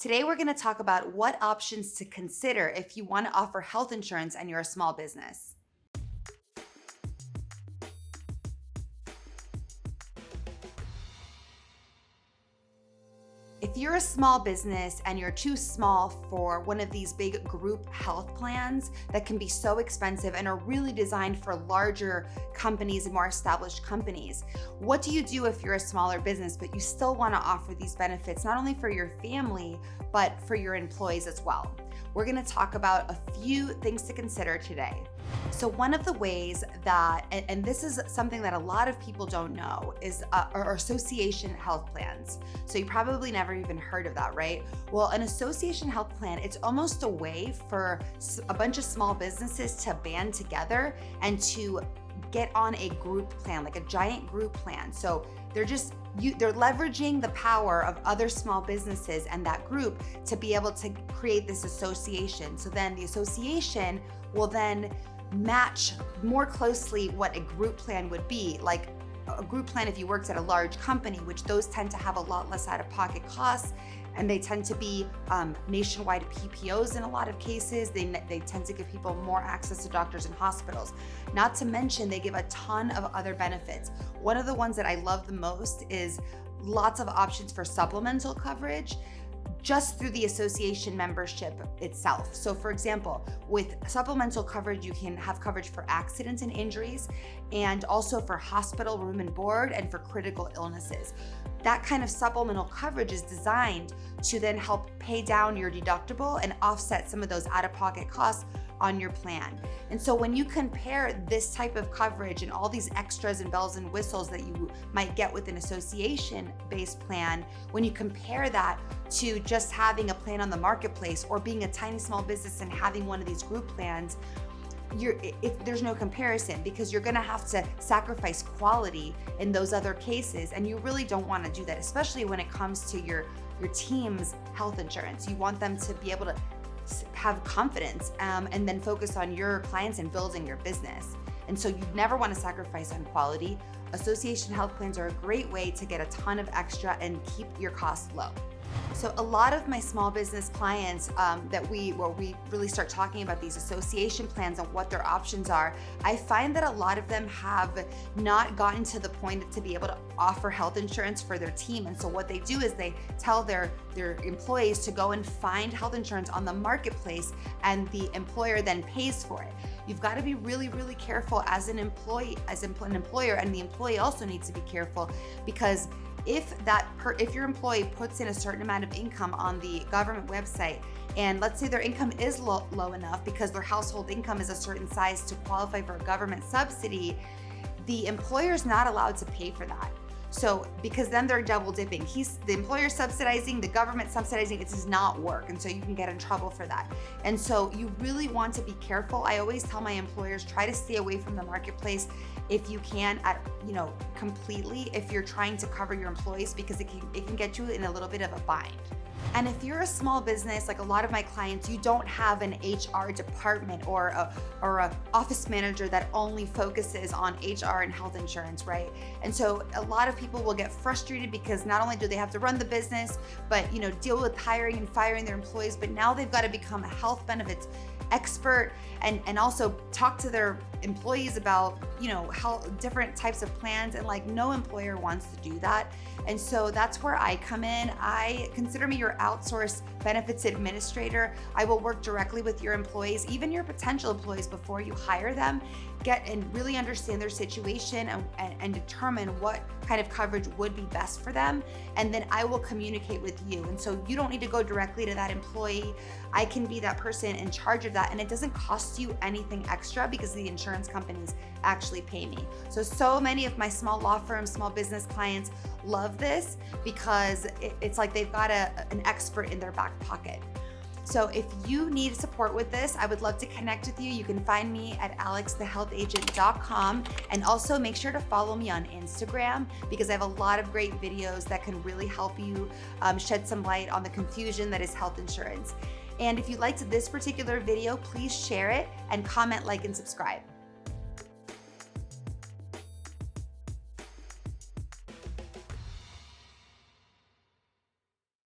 Today, we're going to talk about what options to consider if you want to offer health insurance and you're a small business. If you're a small business and you're too small for one of these big group health plans that can be so expensive and are really designed for larger companies and more established companies, what do you do if you're a smaller business but you still want to offer these benefits not only for your family but for your employees as well? We're going to talk about a few things to consider today. So one of the ways that, and this is something that a lot of people don't know, is are association health plans. So you probably never even heard of that, right? Well, an association health plan, it's almost a way for a bunch of small businesses to band together and to get on a group plan, like a giant group plan. So they're leveraging the power of other small businesses and that group to be able to create this association. So then the association will then match more closely what a group plan would be. Like a group plan if you worked at a large company, which those tend to have a lot less out-of-pocket costs, and they tend to be nationwide PPOs in a lot of cases. They tend to give people more access to doctors and hospitals. Not to mention, they give a ton of other benefits. One of the ones that I love the most is lots of options for supplemental coverage just through the association membership itself. So for example, with supplemental coverage, you can have coverage for accidents and injuries, and also for hospital room and board, and for critical illnesses. That kind of supplemental coverage is designed to then help pay down your deductible and offset some of those out-of-pocket costs on your plan. And so when you compare this type of coverage and all these extras and bells and whistles that you might get with an association-based plan, when you compare that to just having a plan on the marketplace or being a tiny small business and having one of these group plans, there's no comparison, because you're going to have to sacrifice quality in those other cases, and you really don't want to do that, especially when it comes to your team's health insurance. You want them to be able to have confidence and then focus on your clients and building your business. And so you never want to sacrifice on quality. Association health plans are a great way to get a ton of extra and keep your costs low. So a lot of my small business clients where we really start talking about these association plans and what their options are, I find that a lot of them have not gotten to the point to be able to offer health insurance for their team. And so what they do is they tell their employees to go and find health insurance on the marketplace, and the employer then pays for it. You've got to be really, really careful as an employee, as an employer, and the employee also needs to be careful, because if your employee puts in a certain amount of income on the government website, and let's say their income is low enough because their household income is a certain size to qualify for a government subsidy, the employer is not allowed to pay for that. So, because then they're double dipping. The employer subsidizing, the government subsidizing, it does not work. And so you can get in trouble for that. And so you really want to be careful. I always tell my employers, try to stay away from the marketplace if you can, completely, if you're trying to cover your employees, because it can get you in a little bit of a bind. And if you're a small business, like a lot of my clients, you don't have an HR department or a office manager that only focuses on HR and health insurance, right? And so a lot of people will get frustrated because not only do they have to run the business, but deal with hiring and firing their employees, but now they've got to become a health benefits expert and also talk to their employees about how different types of plans, and no employer wants to do that. And so that's where I come in. I consider me your outsourced benefits administrator. I will work directly with your employees, even your potential employees, before you hire them, get and really understand their situation and determine what kind of coverage would be best for them. And then I will communicate with you. And so you don't need to go directly to that employee. I can be that person in charge of that. And it doesn't cost you anything extra because the insurance companies actually pay me. So many of my small law firms, small business clients love this because it's like they've got an expert in their back pocket. So if you need support with this, I would love to connect with you. You can find me at alexthehealthagent.com, and also make sure to follow me on Instagram, because I have a lot of great videos that can really help you shed some light on the confusion that is health insurance. And if you liked this particular video, please share it and comment, like, and subscribe.